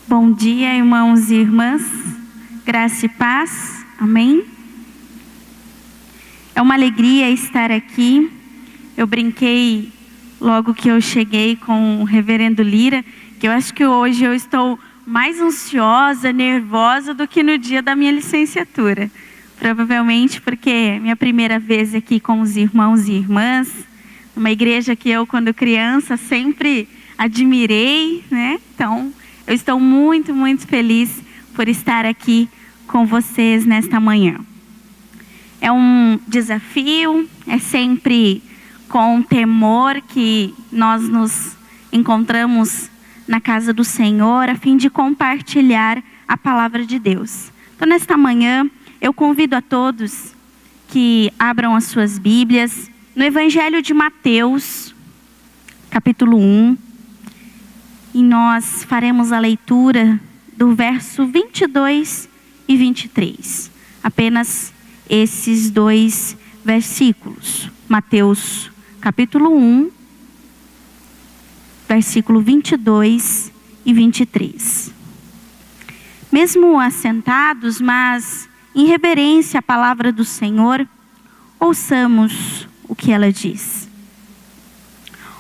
Bom dia, irmãos e irmãs, graça e paz, amém? É uma alegria estar aqui. Eu brinquei logo que eu cheguei com o reverendo Lira, que eu acho que hoje eu estou mais ansiosa, nervosa do que no dia da minha licenciatura. Provavelmente porque é minha primeira vez aqui com os irmãos e irmãs, uma igreja que eu, quando criança, sempre admirei, né? Então, eu estou muito, muito feliz por estar aqui com vocês nesta manhã. É um desafio, é sempre com temor que nós nos encontramos na casa do Senhor, a fim de compartilhar a palavra de Deus. Então, nesta manhã, eu convido a todos que abram as suas Bíblias no Evangelho de Mateus, capítulo 1. E nós faremos a leitura do verso 22 e 23. Apenas esses dois versículos. Mateus capítulo 1, versículo 22 e 23. Mesmo assentados, mas em reverência à palavra do Senhor, ouçamos o que ela diz.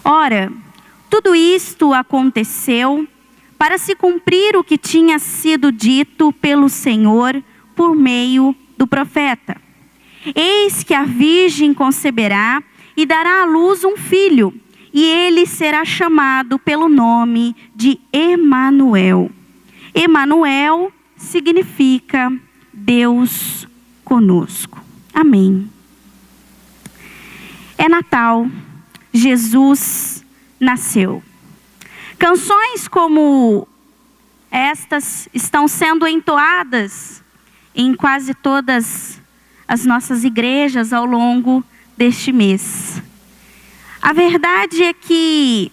Ora, tudo isto aconteceu para se cumprir o que tinha sido dito pelo Senhor por meio do profeta. Eis que a virgem conceberá e dará à luz um filho, e ele será chamado pelo nome de Emanuel. Emanuel significa Deus conosco. Amém. É Natal, Jesus nasceu. Canções como estas estão sendo entoadas em quase todas as nossas igrejas ao longo deste mês. A verdade é que,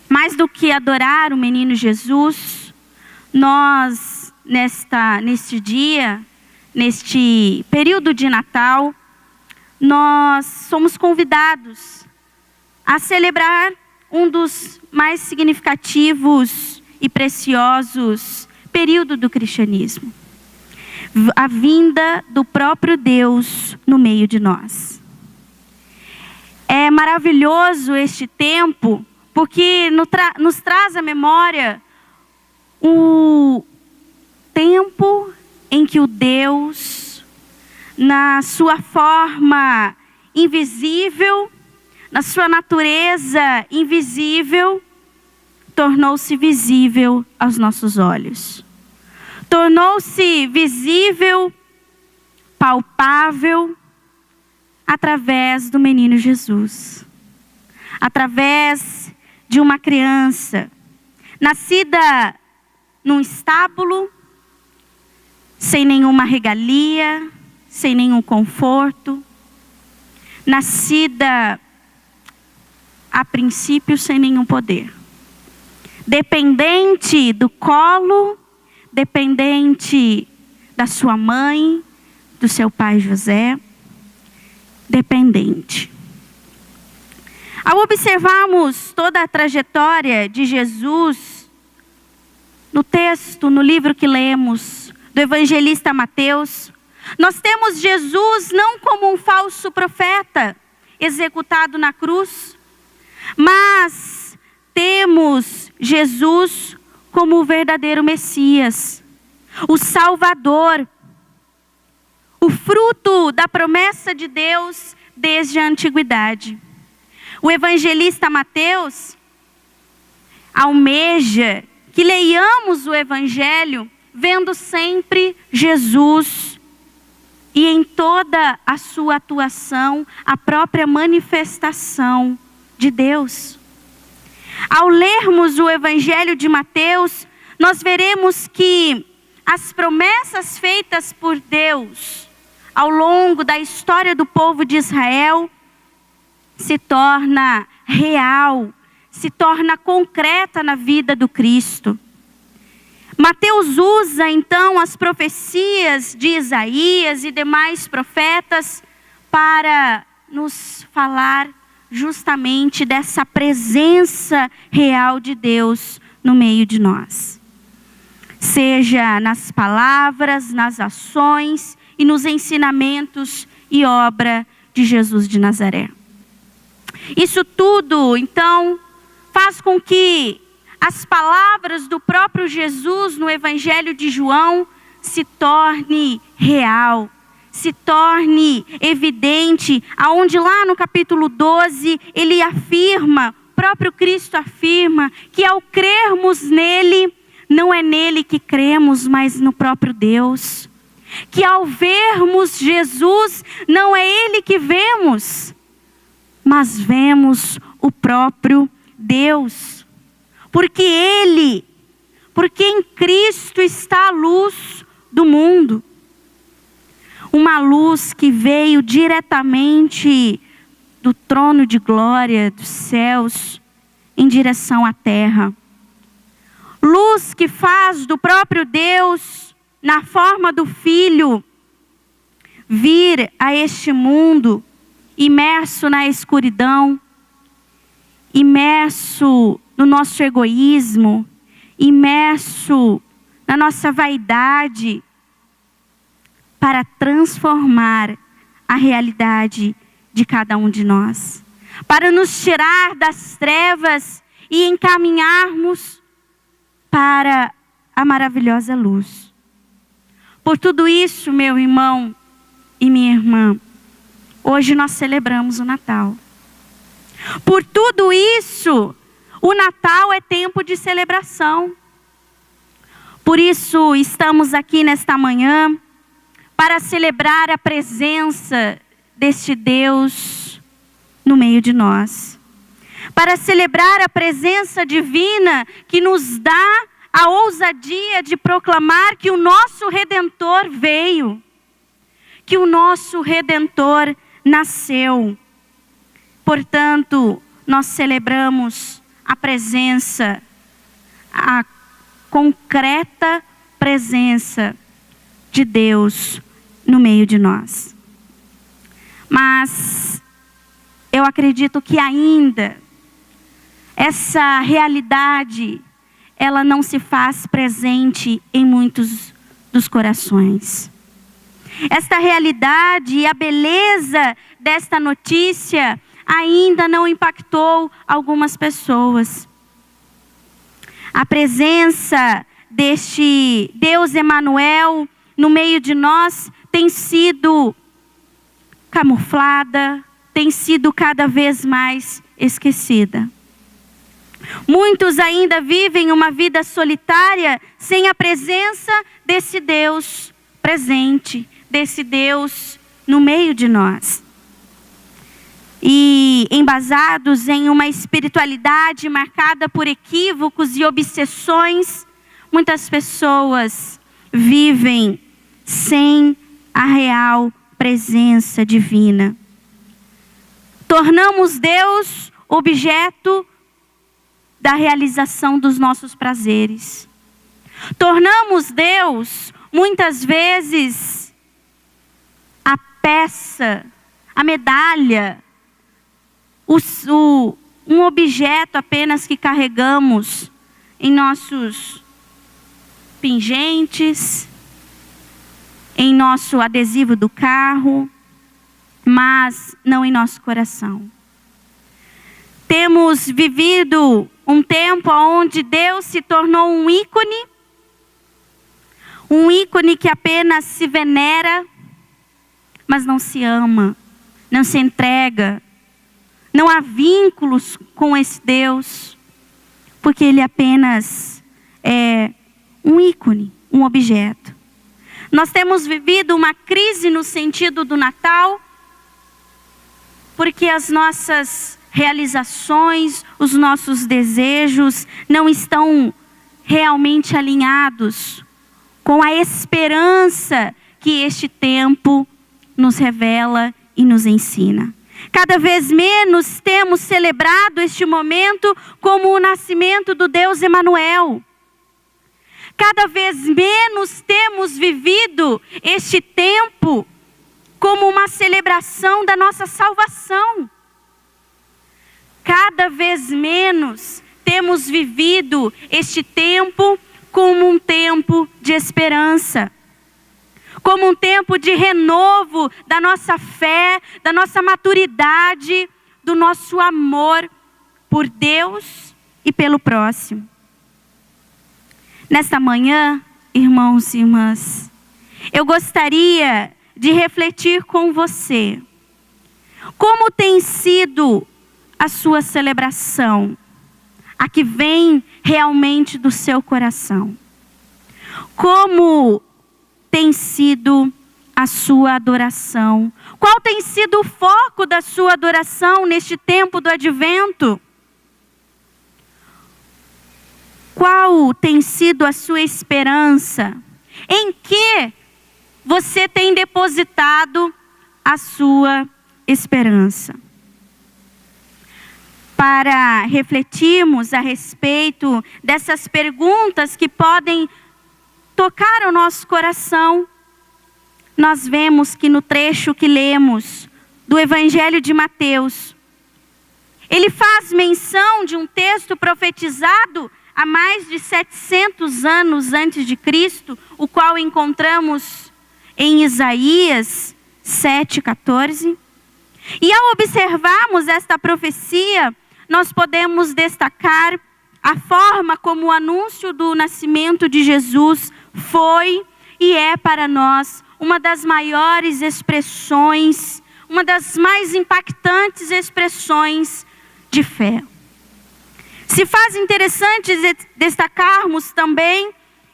mais do que adorar o menino Jesus, nós, neste dia, neste período de Natal, nós somos convidados a celebrar um dos mais significativos e preciosos períodos do cristianismo. A vinda do próprio Deus no meio de nós. É maravilhoso este tempo, porque nos traz à memória o tempo em que o Deus, na sua forma invisível, na sua natureza invisível, tornou-se visível aos nossos olhos. Tornou-se visível, palpável, através do menino Jesus. Através de uma criança, nascida num estábulo, sem nenhuma regalia, sem nenhum conforto. Nascida a princípio sem nenhum poder. Dependente do colo, dependente da sua mãe, do seu pai José. Dependente. Ao observarmos toda a trajetória de Jesus, no texto, no livro que lemos, do evangelista Mateus, nós temos Jesus não como um falso profeta, executado na cruz, mas temos Jesus como o verdadeiro Messias, o Salvador, o fruto da promessa de Deus desde a antiguidade. O evangelista Mateus almeja que leiamos o Evangelho vendo sempre Jesus e em toda a sua atuação a própria manifestação de Deus. Ao lermos o Evangelho de Mateus, nós veremos que as promessas feitas por Deus ao longo da história do povo de Israel se torna real, se torna concreta na vida do Cristo. Mateus usa então as profecias de Isaías e demais profetas para nos falar justamente dessa presença real de Deus no meio de nós. seja nas palavras, nas ações e nos ensinamentos e obra de Jesus de Nazaré. Isso tudo, então, faz com que as palavras do próprio Jesus no Evangelho de João se torne real, se torne evidente, aonde lá no capítulo 12 ele afirma, o próprio Cristo afirma, que ao crermos nele, não é nele que cremos, mas no próprio Deus. Que ao vermos Jesus, não é ele que vemos, mas vemos o próprio Deus. Porque em Cristo está a luz do mundo. Uma luz que veio diretamente do trono de glória dos céus em direção à terra. Luz que faz do próprio Deus, na forma do Filho, vir a este mundo imerso na escuridão, imerso no nosso egoísmo, imerso na nossa vaidade, para transformar a realidade de cada um de nós, para nos tirar das trevas e encaminharmos para a maravilhosa luz. Por tudo isso, meu irmão e minha irmã, hoje nós celebramos o Natal. Por tudo isso, o Natal é tempo de celebração. Por isso, estamos aqui nesta manhã para celebrar a presença deste Deus no meio de nós. Para celebrar a presença divina que nos dá a ousadia de proclamar que o nosso Redentor veio, que o nosso Redentor nasceu. Portanto, nós celebramos a presença, a concreta presença de Deus no meio de nós. Mas eu acredito que ainda essa realidade, ela não se faz presente em muitos dos corações. Esta realidade e a beleza desta notícia ainda não impactou algumas pessoas. A presença deste Deus Emanuel no meio de nós tem sido camuflada, tem sido cada vez mais esquecida. Muitos ainda vivem uma vida solitária sem a presença desse Deus presente, desse Deus no meio de nós. E embasados em uma espiritualidade marcada por equívocos e obsessões, muitas pessoas vivem sem a real presença divina. Tornamos Deus objeto da realização dos nossos prazeres. Tornamos Deus, muitas vezes, a peça, a medalha, um objeto apenas que carregamos em nossos pingentes, em nosso adesivo do carro, mas não em nosso coração. Temos vivido um tempo onde Deus se tornou um ícone que apenas se venera, mas não se ama, não se entrega. Não há vínculos com esse Deus, porque Ele apenas é um ícone, um objeto. Nós temos vivido uma crise no sentido do Natal, porque as nossas realizações, os nossos desejos não estão realmente alinhados com a esperança que este tempo nos revela e nos ensina. Cada vez menos temos celebrado este momento como o nascimento do Deus Emanuel. Cada vez menos temos vivido este tempo como uma celebração da nossa salvação. Cada vez menos temos vivido este tempo como um tempo de esperança, como um tempo de renovo da nossa fé, da nossa maturidade, do nosso amor por Deus e pelo próximo. Nesta manhã, irmãos e irmãs, eu gostaria de refletir com você como tem sido a sua celebração, a que vem realmente do seu coração. Como tem sido a sua adoração? Qual tem sido o foco da sua adoração neste tempo do advento? Qual tem sido a sua esperança? Em que você tem depositado a sua esperança? Para refletirmos a respeito dessas perguntas que podem tocar o nosso coração, nós vemos que no trecho que lemos do Evangelho de Mateus, ele faz menção de um texto profetizado há mais de 700 anos antes de Cristo, o qual encontramos em Isaías 7,14. E ao observarmos esta profecia, nós podemos destacar a forma como o anúncio do nascimento de Jesus foi e é para nós uma das maiores expressões, uma das mais impactantes expressões de fé. Se faz interessante destacarmos também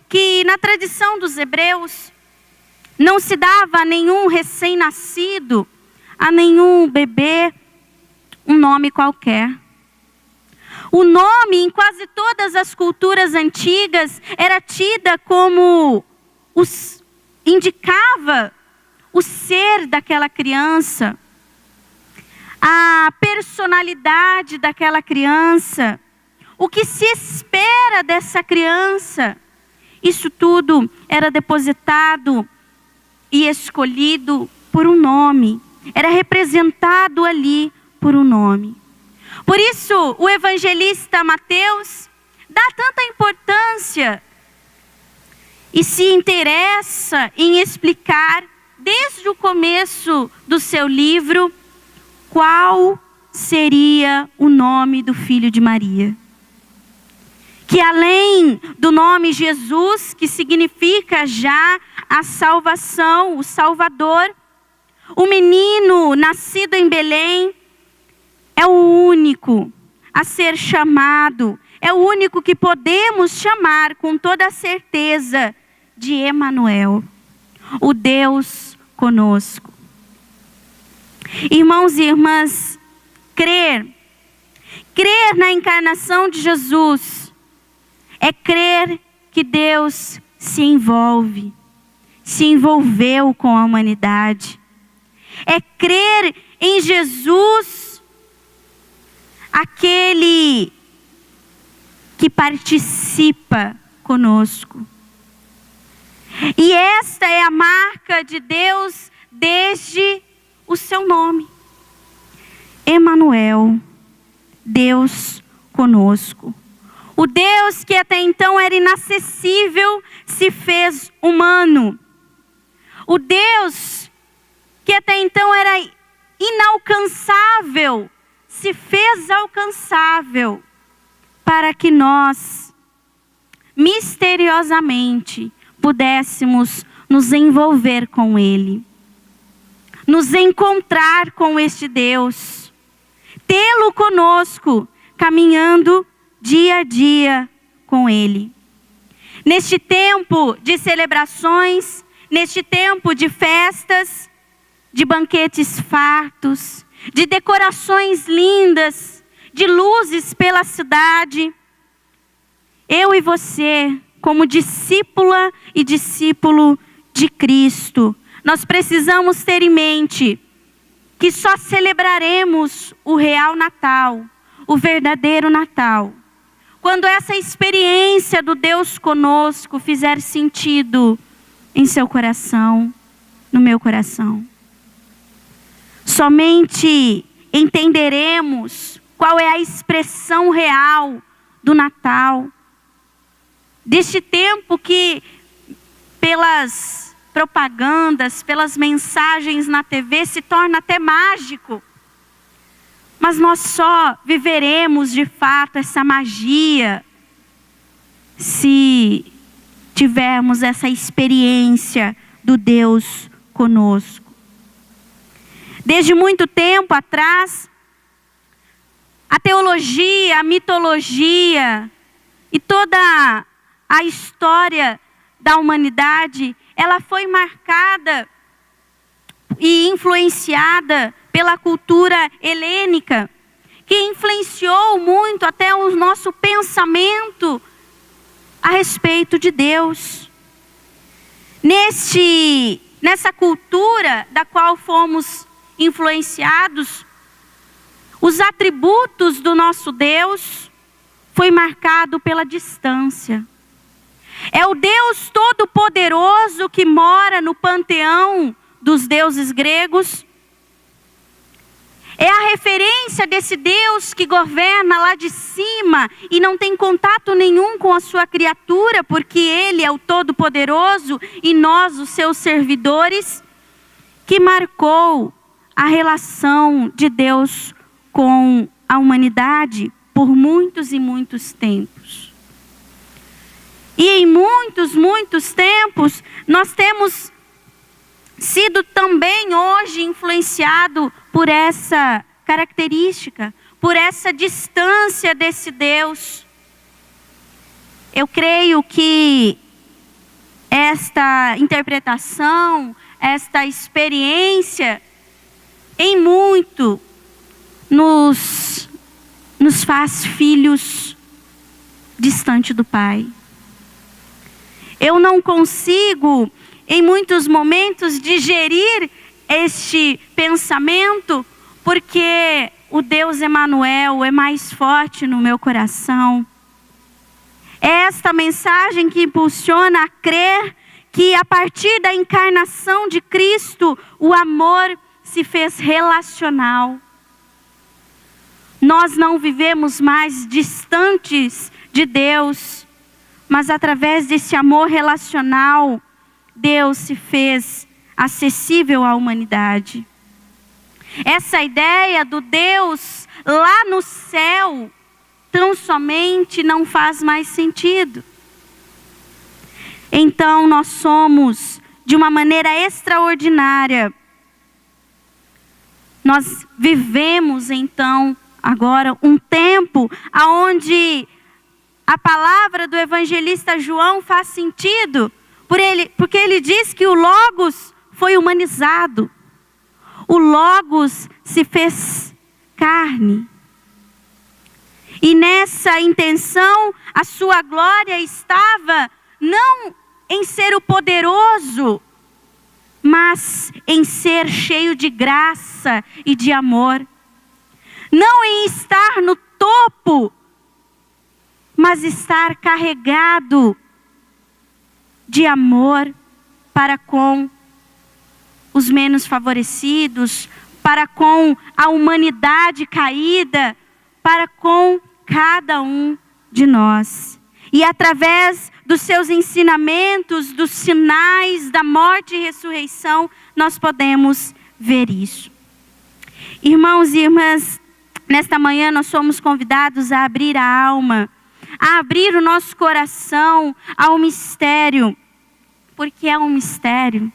que na tradição dos hebreus não se dava a nenhum recém-nascido, a nenhum bebê, um nome qualquer. O nome, em quase todas as culturas antigas, era tida como indicava o ser daquela criança, a personalidade daquela criança, o que se espera dessa criança. Isso tudo era depositado e escolhido por um nome, era representado ali por um nome. Por isso, o evangelista Mateus dá tanta importância e se interessa em explicar, desde o começo do seu livro, qual seria o nome do filho de Maria. Que além do nome Jesus, que significa já a salvação, o Salvador, o menino nascido em Belém é o único a ser chamado, é o único que podemos chamar com toda a certeza de Emanuel, o Deus conosco. Irmãos e irmãs, crer na encarnação de Jesus é crer que Deus se envolveu com a humanidade. É crer em Jesus, aquele que participa conosco. E esta é a marca de Deus desde o seu nome. Emanuel, Deus conosco. O Deus que até então era inacessível se fez humano. O Deus que até então era inalcançável se fez alcançável para que nós, misteriosamente, pudéssemos nos envolver com Ele, nos encontrar com este Deus, tê-lo conosco, caminhando dia a dia com Ele. Neste tempo de celebrações, neste tempo de festas, de banquetes fartos, de decorações lindas, de luzes pela cidade, eu e você, como discípula e discípulo de Cristo, nós precisamos ter em mente que só celebraremos o real Natal, o verdadeiro Natal, quando essa experiência do Deus conosco fizer sentido em seu coração, no meu coração. Somente entenderemos qual é a expressão real do Natal deste tempo que pelas propagandas, pelas mensagens na TV se torna até mágico. Mas nós só viveremos de fato essa magia se tivermos essa experiência do Deus conosco. Desde muito tempo atrás, a teologia, a mitologia e toda a história da humanidade, ela foi marcada e influenciada pela cultura helênica, que influenciou muito até o nosso pensamento a respeito de Deus. Nessa cultura da qual fomos influenciados, os atributos do nosso Deus foi marcado pela distância. É o Deus Todo-Poderoso que mora no panteão dos deuses gregos. É a referência desse Deus que governa lá de cima e não tem contato nenhum com a sua criatura, porque Ele é o Todo-Poderoso e nós, os seus servidores, que marcou a relação de Deus com a humanidade por muitos e muitos tempos. E em muitos tempos, nós temos sido também hoje influenciado por essa característica, por essa distância desse Deus. Eu creio que esta interpretação, esta experiência, em muito nos faz filhos distante do Pai. Eu não consigo, em muitos momentos, digerir este pensamento, porque o Deus Emanuel é mais forte no meu coração. É esta mensagem que impulsiona a crer que a partir da encarnação de Cristo, o amor se fez relacional. Nós não vivemos mais distantes de Deus, mas através desse amor relacional, Deus se fez acessível à humanidade. Essa ideia do Deus lá no céu, tão somente não faz mais sentido. Então nós somos, de uma maneira extraordinária, nós vivemos então agora um tempo onde a palavra do evangelista João faz sentido, porque ele diz que o Logos foi humanizado. O Logos se fez carne. E nessa intenção, a sua glória estava não em ser o poderoso, mas em ser cheio de graça e de amor. Não em estar no topo, mas estar carregado de amor para com os menos favorecidos, para com a humanidade caída, para com cada um de nós. E através dos seus ensinamentos, dos sinais da morte e ressurreição, nós podemos ver isso. Irmãos e irmãs, nesta manhã nós somos convidados a abrir a alma, a abrir o nosso coração ao mistério. Porque é um mistério.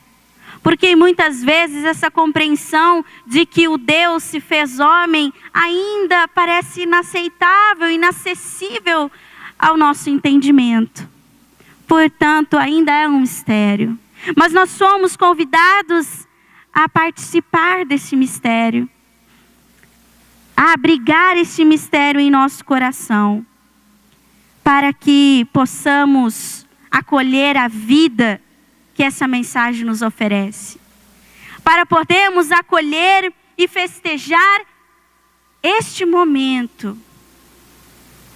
Porque muitas vezes essa compreensão de que o Deus se fez homem ainda parece inaceitável, inacessível ao nosso entendimento. Portanto, ainda é um mistério. Mas nós somos convidados a participar desse mistério, a abrigar esse mistério em nosso coração, para que possamos acolher a vida que essa mensagem nos oferece, para podermos acolher e festejar este momento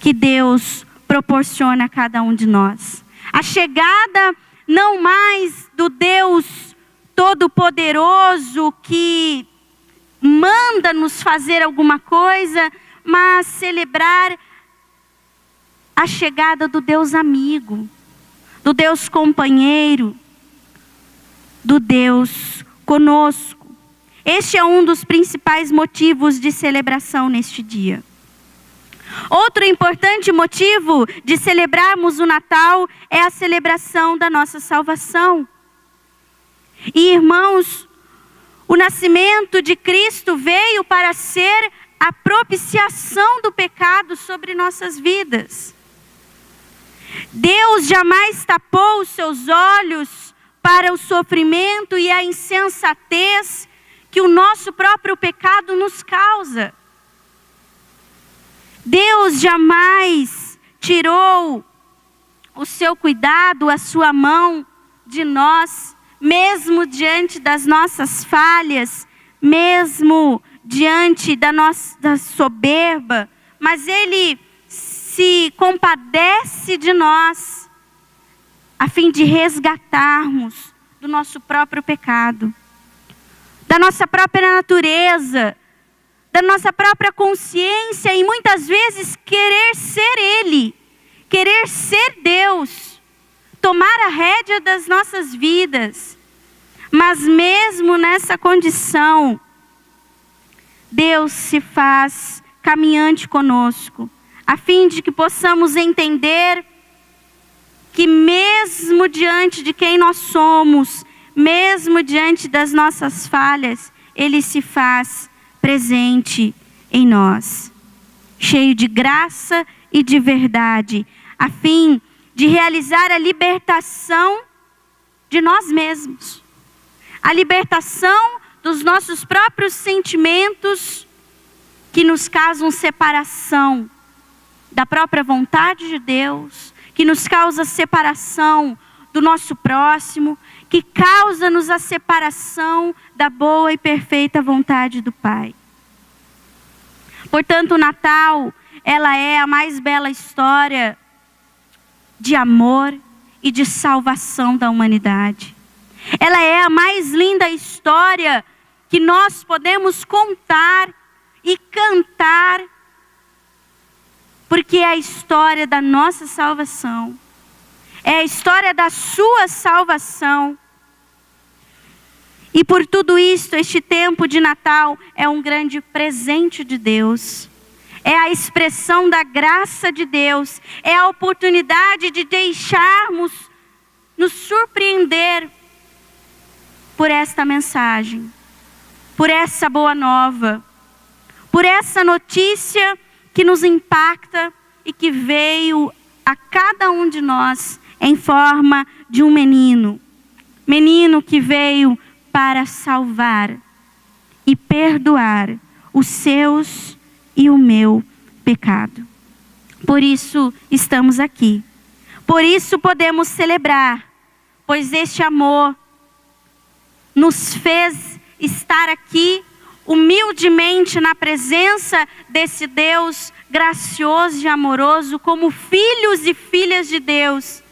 que Deus proporciona a cada um de nós. A chegada não mais do Deus Todo-Poderoso que manda nos fazer alguma coisa, mas celebrar a chegada do Deus amigo, do Deus companheiro, do Deus conosco. Este é um dos principais motivos de celebração neste dia. Outro importante motivo de celebrarmos o Natal é a celebração da nossa salvação. E irmãos, o nascimento de Cristo veio para ser a propiciação do pecado sobre nossas vidas. Deus jamais tapou os seus olhos para o sofrimento e a insensatez que o nosso próprio pecado nos causa. Deus jamais tirou o seu cuidado, a sua mão de nós, mesmo diante das nossas falhas, mesmo diante da nossa soberba, mas Ele se compadece de nós, a fim de resgatarmos do nosso próprio pecado, da nossa própria natureza, da nossa própria consciência e muitas vezes querer ser Ele, querer ser Deus, tomar a rédea das nossas vidas. Mas mesmo nessa condição, Deus se faz caminhante conosco, a fim de que possamos entender que mesmo diante de quem nós somos, mesmo diante das nossas falhas, Ele se faz presente em nós, cheio de graça e de verdade, a fim de realizar a libertação de nós mesmos, a libertação dos nossos próprios sentimentos que nos causam separação da própria vontade de Deus, que nos causa separação do nosso próximo, que causa-nos a separação da boa e perfeita vontade do Pai. Portanto, o Natal, ela é a mais bela história de amor e de salvação da humanidade. Ela é a mais linda história que nós podemos contar e cantar, porque é a história da nossa salvação. É a história da sua salvação. E por tudo isso, este tempo de Natal é um grande presente de Deus. É a expressão da graça de Deus. É a oportunidade de deixarmos nos surpreender por esta mensagem, por essa boa nova, por essa notícia que nos impacta e que veio a cada um de nós em forma de um menino. Menino que veio para salvar e perdoar os seus e o meu pecado. Por isso estamos aqui. Por isso podemos celebrar, pois este amor nos fez estar aqui humildemente na presença desse Deus gracioso e amoroso, como filhos e filhas de Deus,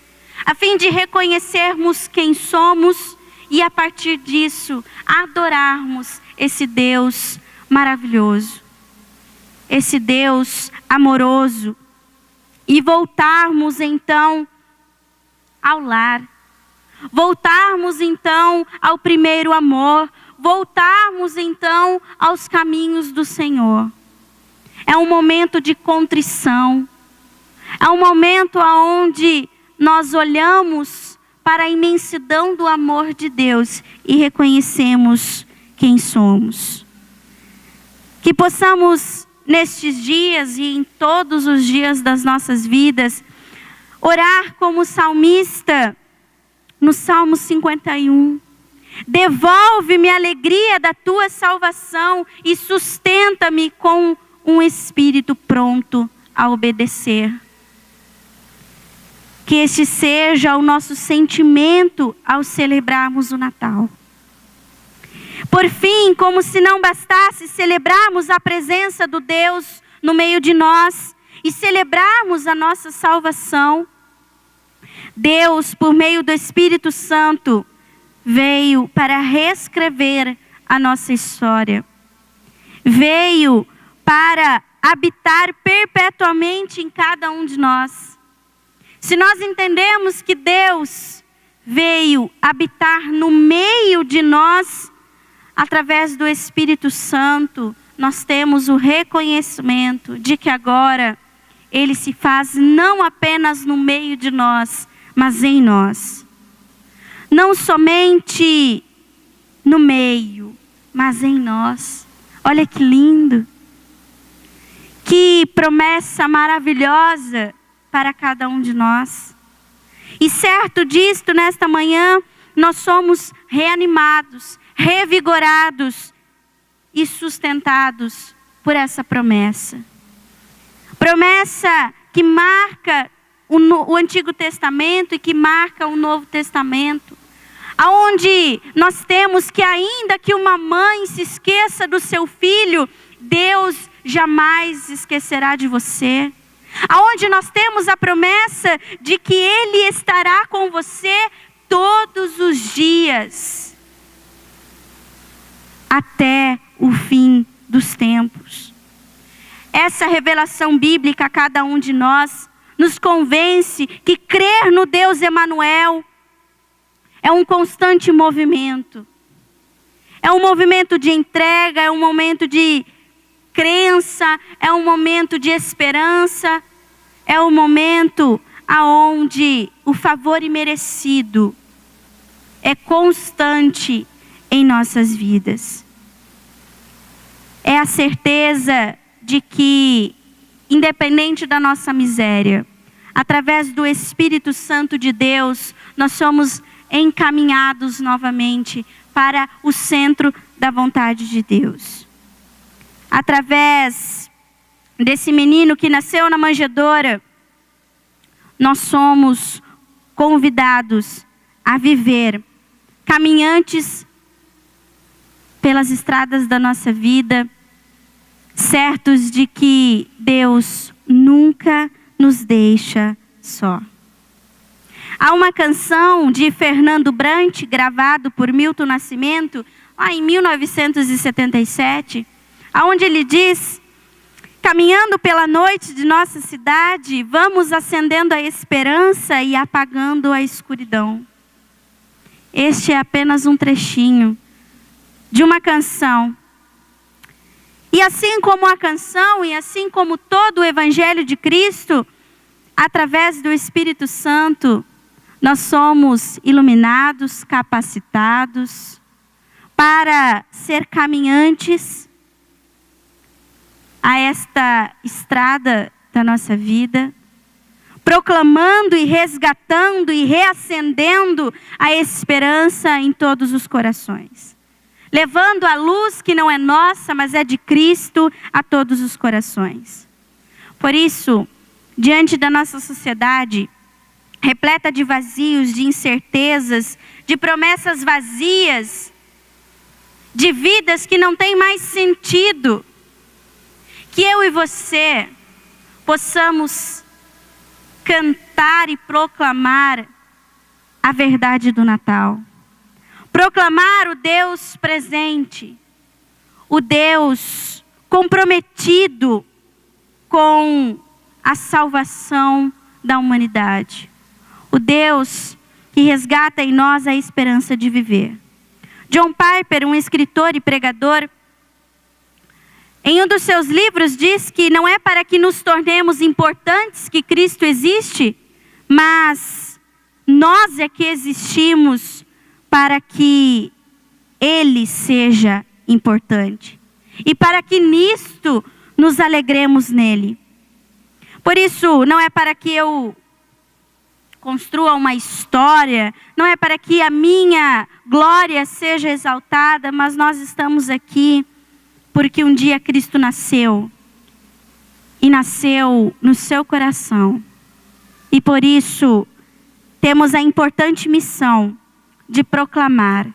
a fim de reconhecermos quem somos e a partir disso adorarmos esse Deus maravilhoso, esse Deus amoroso, e voltarmos então ao lar, voltarmos então ao primeiro amor, voltarmos então aos caminhos do Senhor. É um momento de contrição, é um momento onde nós olhamos para a imensidão do amor de Deus e reconhecemos quem somos. Que possamos nestes dias e em todos os dias das nossas vidas, orar como o salmista no Salmo 51. Devolve-me a alegria da tua salvação e sustenta-me com um espírito pronto a obedecer. Que este seja o nosso sentimento ao celebrarmos o Natal. Por fim, como se não bastasse celebrarmos a presença do Deus no meio de nós e celebrarmos a nossa salvação, Deus, por meio do Espírito Santo, veio para reescrever a nossa história. Veio para habitar perpetuamente em cada um de nós. se nós entendemos que Deus veio habitar no meio de nós, através do Espírito Santo, nós temos o reconhecimento de que agora Ele se faz não apenas no meio de nós, mas em nós. Não somente no meio, mas em nós. Olha que lindo. Que promessa maravilhosa para cada um de nós. E certo disto, nesta manhã, nós somos reanimados, revigorados e sustentados por essa promessa. Promessa que marca o Antigo Testamento e que marca o Novo Testamento. Aonde nós temos que ainda que uma mãe se esqueça do seu filho, Deus jamais esquecerá de você. Aonde nós temos a promessa de que Ele estará com você todos os dias, até o fim dos tempos. Essa revelação bíblica a cada um de nós nos convence que crer no Deus Emanuel é um constante movimento. É um movimento de entrega, é um momento de crença, é um momento de esperança, é um momento aonde o favor imerecido é constante em nossas vidas. É a certeza de que, independente da nossa miséria, através do Espírito Santo de Deus, nós somos encaminhados novamente para o centro da vontade de Deus. Através desse menino que nasceu na manjedoura, nós somos convidados a viver caminhantes pelas estradas da nossa vida, certos de que Deus nunca nos deixa só. Há uma canção de Fernando Brant, gravado por Milton Nascimento, lá em 1977, onde ele diz: caminhando pela noite de nossa cidade, vamos acendendo a esperança e apagando a escuridão. Este é apenas um trechinho de uma canção. E assim como a canção, e assim como todo o Evangelho de Cristo, através do Espírito Santo, nós somos iluminados, capacitados para ser caminhantes a esta estrada da nossa vida, proclamando e resgatando e reacendendo a esperança em todos os corações. Levando a luz que não é nossa, mas é de Cristo, a todos os corações. Por isso, diante da nossa sociedade, repleta de vazios, de incertezas, de promessas vazias, de vidas que não têm mais sentido, que eu e você possamos cantar e proclamar a verdade do Natal. Proclamar o Deus presente, o Deus comprometido com a salvação da humanidade. O Deus que resgata em nós a esperança de viver. John Piper, um escritor e pregador, em um dos seus livros diz que não é para que nos tornemos importantes que Cristo existe, mas nós é que existimos para que Ele seja importante. E para que nisto nos alegremos nele. Por isso, não é para que eu construa uma história, não é para que a minha glória seja exaltada, mas nós estamos aqui porque um dia Cristo nasceu. E nasceu no seu coração. E por isso, temos a importante missão de proclamar,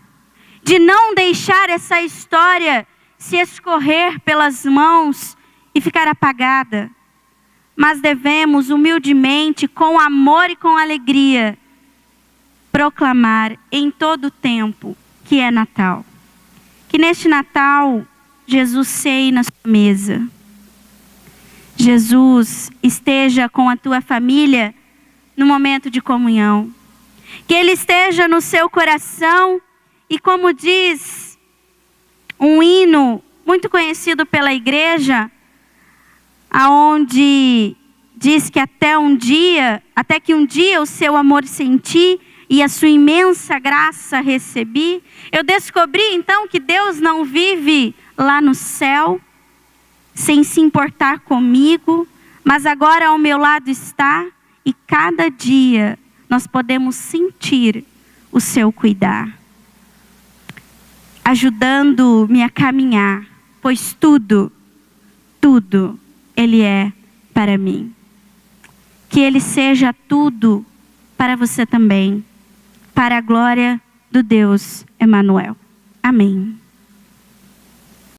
de não deixar essa história se escorrer pelas mãos e ficar apagada, mas devemos humildemente, com amor e com alegria, proclamar em todo o tempo que é Natal. Que neste Natal, Jesus ceie na sua mesa. Jesus esteja com a tua família no momento de comunhão. Que Ele esteja no seu coração e, como diz um hino muito conhecido pela igreja, aonde diz que até que um dia o seu amor senti e a sua imensa graça recebi. Eu descobri então que Deus não vive lá no céu, sem se importar comigo, mas agora ao meu lado está, e cada dia nós podemos sentir o seu cuidar, ajudando-me a caminhar, pois tudo Ele é para mim. Que Ele seja tudo para você também, para a glória do Deus Emanuel. Amém.